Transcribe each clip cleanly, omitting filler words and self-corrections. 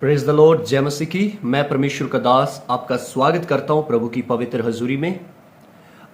Praise the Lord, जय मसीह की। मैं परमेश्वर का दास आपका स्वागत करता हूं प्रभु की पवित्र हजूरी में।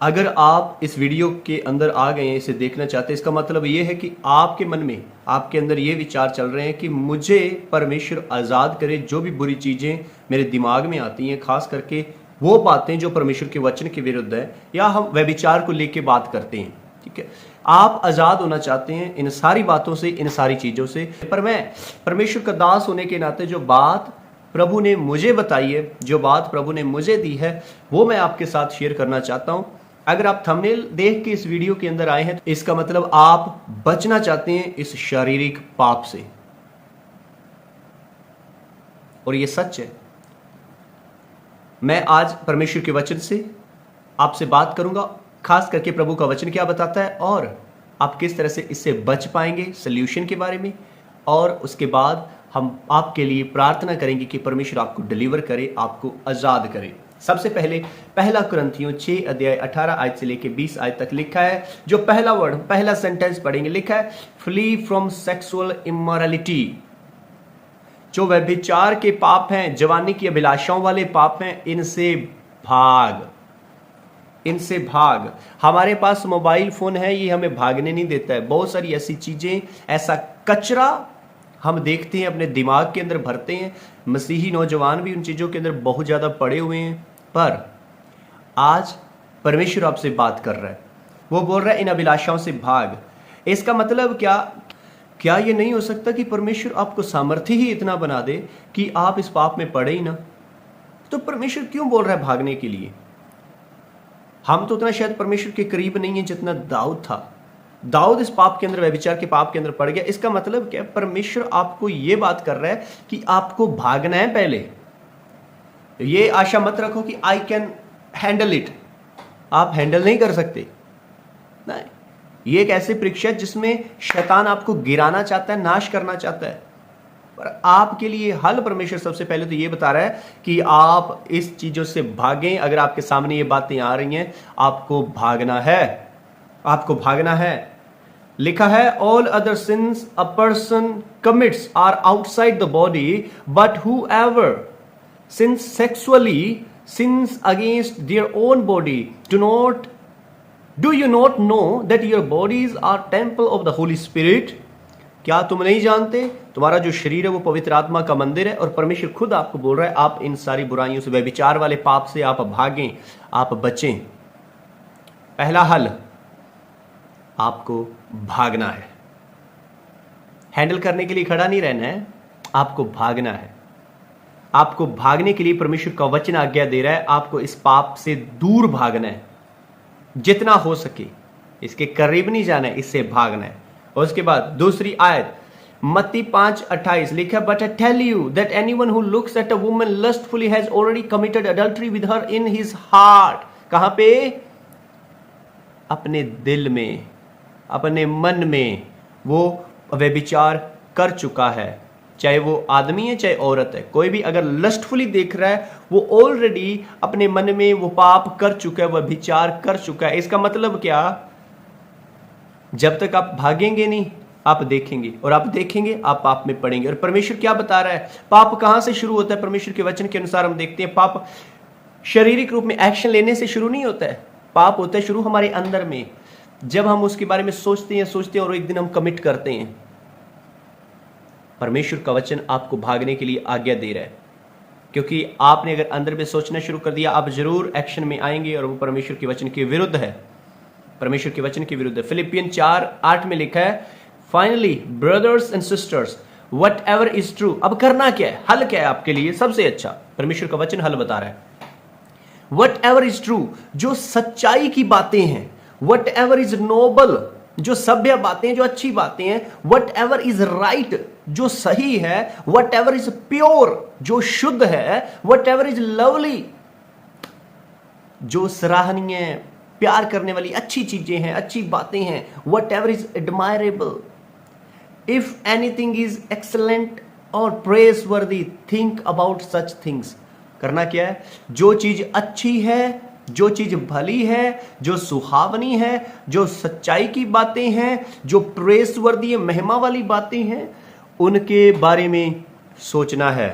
अगर आप इस वीडियो के अंदर आ गए हैं, इसे देखना चाहते हैं, इसका मतलब ये है कि आपके मन में, आपके अंदर ये विचार चल रहे हैं कि मुझे परमेश्वर आज़ाद करे। जो भी बुरी चीज़ें मेरे दिमाग में आती हैं, खास करके वो बातें जो परमेश्वर के वचन के विरुद्ध है, या हम व्यभिचार को लेकर बात करते हैं, ठीक है, आप आज़ाद होना चाहते हैं इन सारी बातों से, इन सारी चीज़ों से। पर मैं परमेश्वर का दास होने के नाते जो बात प्रभु ने मुझे बताई है, जो बात प्रभु ने मुझे दी है, वो मैं आपके साथ शेयर करना चाहता हूं। अगर आप थंबनेल देख के इस वीडियो के अंदर आए हैं तो इसका मतलब आप बचना चाहते हैं इस शारीरिक पाप से, और ये सच है। मैं आज परमेश्वर के वचन से आपसे बात करूंगा, खास करके प्रभु का वचन क्या बताता है और आप किस तरह से इससे बच पाएंगे, सल्यूशन के बारे में। और उसके बाद हम आपके लिए प्रार्थना करेंगे कि परमेश्वर आपको डिलीवर करे, आपको आज़ाद करे। सबसे पहले पहला कुरिन्थियों 6 अध्याय 18 आयत से लेकर 20 आयत तक लिखा है। जो पहला वर्ड, पहला सेंटेंस पढ़ेंगे, लिखा है फ्ली फ्रॉम सेक्सुअल इमोरलिटी। जो व्यभिचार के पाप हैं, जवानी की अभिलाषाओं वाले पाप हैं, इनसे भाग, इनसे भाग। हमारे पास मोबाइल फोन है, ये हमें भागने नहीं देता है। बहुत सारी ऐसी चीजें, ऐसा कचरा हम देखते हैं, अपने दिमाग के अंदर भरते हैं। मसीही नौजवान भी उन चीजों के अंदर बहुत ज्यादा पड़े हुए हैं। पर आज परमेश्वर आपसे बात कर रहा है, वो बोल रहा है इन अभिलाषाओं से भाग। इसका मतलब क्या ये नहीं हो सकता कि परमेश्वर आपको सामर्थ्य ही इतना बना दे कि आप इस पाप में पड़े ही ना? तो परमेश्वर क्यों बोल रहा है भागने के लिए? हम तो उतना शायद परमेश्वर के करीब नहीं है जितना दाऊद था। दाऊद इस पाप के अंदर, व्यभिचार के पाप के अंदर पड़ गया। इसका मतलब क्या? परमेश्वर आपको यह बात कर रहा है कि आपको भागना है। पहले ये आशा मत रखो कि आई कैन हैंडल इट। आप हैंडल नहीं कर सकते। नहीं, ये एक ऐसी परीक्षा है जिसमें शैतान आपको गिराना चाहता है, नाश करना चाहता है। पर आपके लिए हल परमेश्वर सबसे पहले तो ये बता रहा है कि आप इस चीजों से भागें। अगर आपके सामने ये बातें आ रही हैं, आपको भागना है, आपको भागना है। लिखा है all other sins a person commits are outside the body, but whoever sins sexually sins against their own body do you not know that your bodies are temple of the Holy Spirit. क्या तुम नहीं जानते तुम्हारा जो शरीर है वो पवित्र आत्मा का मंदिर है? और परमेश्वर खुद आपको बोल रहा है आप इन सारी बुराइयों से, व्यभिचार वाले पाप से आप भागें, आप बचें। पहला हल, आपको भागना है। हैंडल करने के लिए खड़ा नहीं रहना है, आपको भागना है। आपको भागने के लिए परमेश्वर का वचन आज्ञा दे रहा है। आपको इस पाप से दूर भागना है, जितना हो सके इसके करीब नहीं जाना है, इससे भागना है। और उसके बाद दूसरी आयत मत्ती 5:28 लिखा, but I tell you that anyone who looks at a woman lustfully has already committed adultery with her in his heart. कहां पे? अपने दिल में, अपने मन में वो व्यभिचार कर चुका है। चाहे वो आदमी है, चाहे औरत है, कोई भी अगर लस्टफुली देख रहा है, वो ऑलरेडी अपने मन में वो पाप कर चुका है, व्यभिचार कर चुका है। इसका मतलब क्या? जब तक आप भागेंगे नहीं, आप देखेंगे, और आप देखेंगे आप पाप में पड़ेंगे। और परमेश्वर क्या बता रहा है? पाप कहां से शुरू होता है? परमेश्वर के वचन के अनुसार हम देखते हैं पाप शारीरिक रूप में एक्शन लेने से शुरू नहीं होता है। पाप होता है शुरू हमारे अंदर में, जब हम उसके बारे में सोचते हैं और एक दिन हम कमिट करते हैं। परमेश्वर का वचन आपको भागने के लिए आज्ञा दे रहा है, क्योंकि आपने अगर अंदर में सोचना शुरू कर दिया, आप जरूर एक्शन में आएंगे, और वो परमेश्वर के वचन के विरुद्ध है। परमेश्वर के वचन के विरुद्ध है। फिलिपियन 4:8 में लिखा है, finally brothers and sisters what ever is true. अब करना क्या है? हल क्या है आपके लिए? सबसे अच्छा परमेश्वर का वचन हल बता रहा है। वट एवर इज ट्रू, जो सच्चाई की बातें हैं, वट एवर इज नोबल, जो सभ्य बातें, जो अच्छी बातें हैं, वट एवर इज राइट, जो सही है, वट एवर इज प्योर, जो शुद्ध है, वट एवर इज लवली, जो सराहनीय, प्यार करने वाली अच्छी चीजें हैं, अच्छी बातें हैं, what ever is admirable, if anything is excellent और प्रेज वर्दी, थिंक अबाउट सच थिंग्स। करना क्या है? जो चीज अच्छी है, जो चीज भली है, जो सुहावनी है, जो सच्चाई की बातें हैं, जो प्रेज वर्दी, महिमा वाली बातें हैं, उनके बारे में सोचना है।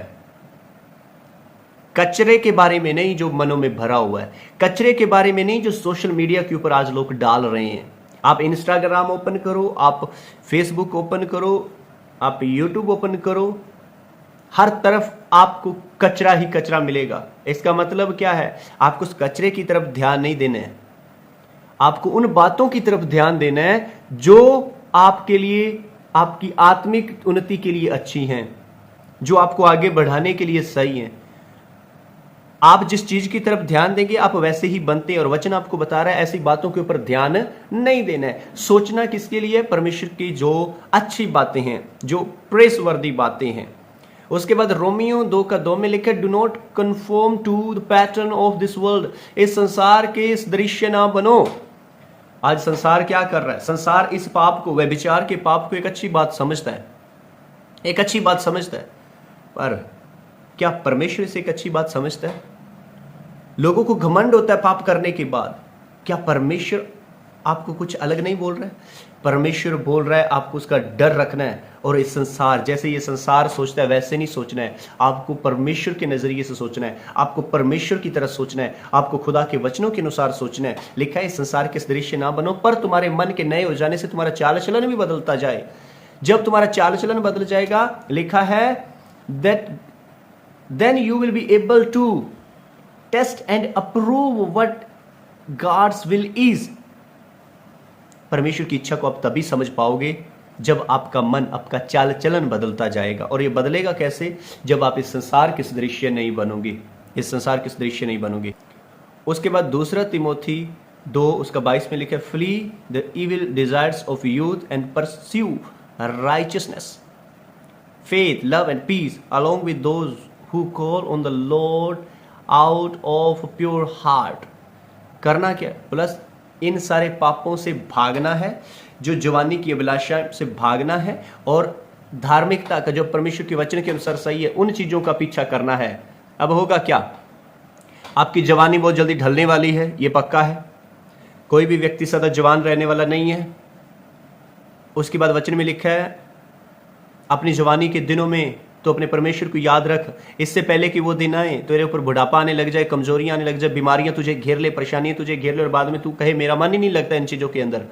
कचरे के बारे में नहीं जो मनों में भरा हुआ है, कचरे के बारे में नहीं जो सोशल मीडिया के ऊपर आज लोग डाल रहे हैं। आप इंस्टाग्राम ओपन करो, आप फेसबुक ओपन करो, आप यूट्यूब ओपन करो, हर तरफ आपको कचरा ही कचरा मिलेगा। इसका मतलब क्या है? आपको उस कचरे की तरफ ध्यान नहीं देना है, आपको उन बातों की तरफ ध्यान देना है जो आपके लिए, आपकी आत्मिक उन्नति के लिए अच्छी हैं, जो आपको आगे बढ़ाने के लिए सही हैं। आप जिस चीज की तरफ ध्यान देंगे आप वैसे ही बनते हैं। और वचन आपको बता रहा है ऐसी बातों के ऊपर ध्यान नहीं देना है। सोचना किसके लिए? परमेश्वर की जो अच्छी बातें हैं, जो प्रेसवर्दी बातें हैं। उसके बाद रोमियो 2:2 में लिखा, do not conform to the pattern of this world. इस संसार के इस दृश्य ना बनो। आज संसार क्या कर रहा है? संसार इस पाप को, व्यभिचार के पाप को एक अच्छी बात समझता है, एक अच्छी बात समझता है। पर क्या परमेश्वर इसे एक अच्छी बात समझता है? लोगों को घमंड होता है पाप करने के बाद। क्या परमेश्वर आपको कुछ अलग नहीं बोल रहा है? परमेश्वर बोल रहा है आपको उसका डर रखना है। और इस संसार, जैसे ये संसार सोचता है वैसे नहीं सोचना है, आपको परमेश्वर के नजरिए से सोचना है, आपको परमेश्वर की तरह सोचना है, आपको खुदा के वचनों के अनुसार सोचना है। लिखा है इस संसार के दृश्य ना बनो, पर तुम्हारे मन के नए हो जाने से तुम्हारा चाल चलन भी बदलता जाए। जब तुम्हारा चाल चलन बदल जाएगा, लिखा है that then you will be able to test and approve what God's will is। परमेश्वर की इच्छा को आप तभी समझ पाओगे जब आपका मन, आपका चाल चलन बदलता जाएगा। और ये बदलेगा कैसे? जब आप इस संसार के सदृश्य नहीं बनोगे, इस संसार के सदृश्य नहीं बनोगे। उसके बाद 2 तिमोथी 2:22 में लिखा है, flee the evil desires of youth and pursue righteousness, faith, love and peace along with those who call on the Lord out of pure heart। करना क्या? प्लस इन सारे पापों से भागना है, जो जवानी की अभिलाषा से भागना है, और धार्मिकता का जो परमेश्वर के वचन के अनुसार सही है उन चीजों का पीछा करना है। अब होगा क्या? आपकी जवानी बहुत जल्दी ढलने वाली है, ये पक्का है। कोई भी व्यक्ति सदा जवान रहने वाला नहीं है। उसके बाद वचन में लिखा है अपनी जवानी के दिनों में तो अपने परमेश्वर को याद रख, इससे पहले कि वो दिन आए तेरे ऊपर बुढ़ापा आने लग जाए, कमजोरियां आने लग जाए, बीमारियां तुझे घेर ले, परेशानियां तुझे घेर ले, और बाद में तू कहे मेरा मन ही नहीं लगता इन चीजों के अंदर।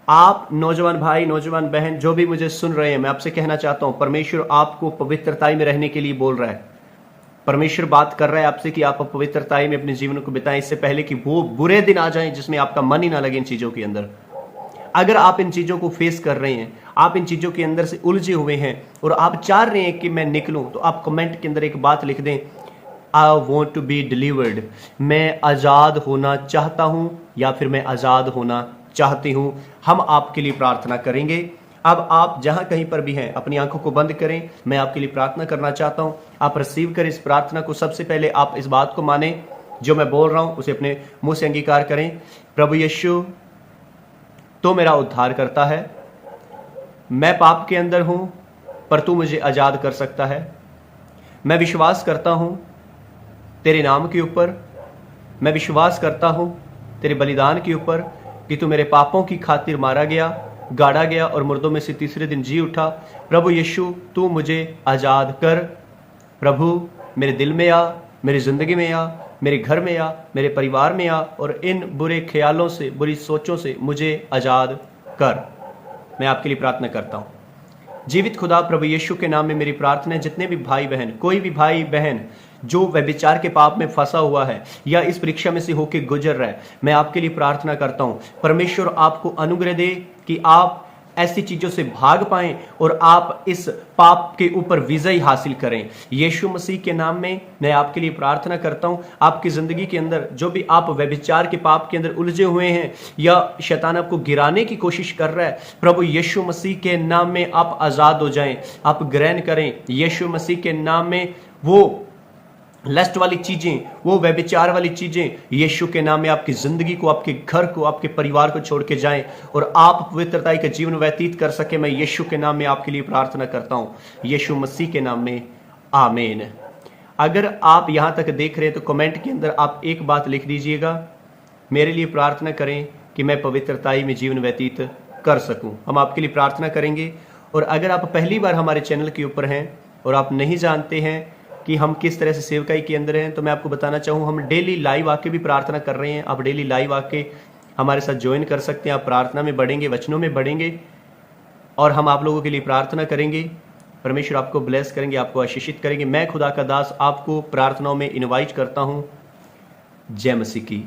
आप नौजवान भाई, नौजवान बहन, जो भी मुझे सुन रहे हैं, मैं आपसे कहना चाहता हूं, परमेश्वर आपको पवित्रताई में रहने के लिए बोल रहा है। परमेश्वर बात कर रहा है आपसे कि आप पवित्रताई में अपने जीवन को बिताएं, इससे पहले कि वो बुरे दिन आ जाएं जिसमें आपका मन ही ना लगे इन चीजों के अंदर। अगर आप इन चीजों को फेस कर रहे हैं, आप इन चीजों के अंदर से उलझे हुए हैं और आप चाह रहे हैं कि मैं निकलूं, तो आप कमेंट के अंदर एक बात लिख दें, I want to be delivered. मैं आजाद होना चाहता हूं या फिर मैं आजाद होना चाहती हूं। हम आपके लिए प्रार्थना करेंगे। अब आप जहां कहीं पर भी हैं अपनी आंखों को बंद करें, मैं आपके लिए प्रार्थना करना चाहता हूं। आप रिसीव करें इस प्रार्थना को। सबसे पहले आप इस बात को माने, जो मैं बोल रहा हूं उसे अपने मुंह से अंगीकार करें। प्रभु यीशु, तो मेरा उद्धार करता है, मैं पाप के अंदर हूं पर तू मुझे आजाद कर सकता है। मैं विश्वास करता हूं तेरे नाम के ऊपर, मैं विश्वास करता हूं तेरे बलिदान के ऊपर कि तू मेरे पापों की खातिर मारा गया, गाड़ा गया और मुर्दों में से तीसरे दिन जी उठा। प्रभु यीशु, तू मुझे आजाद कर। प्रभु मेरे दिल में आ, मेरी जिंदगी में आ, मेरे घर में आ, मेरे परिवार में आ, और इन बुरे ख्यालों से, बुरी सोचों से मुझे आजाद कर। मैं आपके लिए प्रार्थना करता हूं। जीवित खुदा, प्रभु यीशु के नाम में मेरी प्रार्थना है, जितने भी भाई बहन, कोई भी भाई बहन जो व्यभिचार के पाप में फंसा हुआ है या इस परीक्षा में से होकर गुजर रहा है, मैं आपके लिए प्रार्थना करता हूं। परमेश्वर आपको अनुग्रह दे कि आप ऐसी चीजों से भाग पाएं और आप इस पाप के ऊपर विजय हासिल करें। यीशु मसीह के नाम में मैं आपके लिए प्रार्थना करता हूं। आपकी जिंदगी के अंदर जो भी आप व्यभिचार के पाप के अंदर उलझे हुए हैं या शैतान आपको गिराने की कोशिश कर रहा है, प्रभु यीशु मसीह के नाम में आप आजाद हो जाएं, आप ग्रहण करें। यीशु मसीह के नाम में वो लस्ट वाली चीजें, वो व्यभिचार वाली चीजें यीशु के नाम में आपकी जिंदगी को, आपके घर को, आपके परिवार को छोड़ के जाएं और आप पवित्रताई का जीवन व्यतीत कर सके। मैं यीशु के नाम में आपके लिए प्रार्थना करता हूं, यीशु मसीह के नाम में, आमीन। अगर आप यहां तक देख रहे हैं तो कमेंट के अंदर आप एक बात लिख दीजिएगा, मेरे लिए प्रार्थना करें कि मैं पवित्रताई में जीवन व्यतीत कर सकूं। हम आपके लिए प्रार्थना करेंगे। और अगर आप पहली बार हमारे चैनल के ऊपर हैं और आप नहीं जानते हैं कि हम किस तरह से सेवकाई के अंदर हैं, तो मैं आपको बताना चाहूँ हम डेली लाइव आके भी प्रार्थना कर रहे हैं। आप डेली लाइव आके हमारे साथ ज्वाइन कर सकते हैं। आप प्रार्थना में बढ़ेंगे, वचनों में बढ़ेंगे और हम आप लोगों के लिए प्रार्थना करेंगे। परमेश्वर आपको ब्लेस करेंगे, आपको आशीषित करेंगे। मैं खुदा का दास आपको प्रार्थनाओं में इनवाइट करता हूँ। जय मसीह की।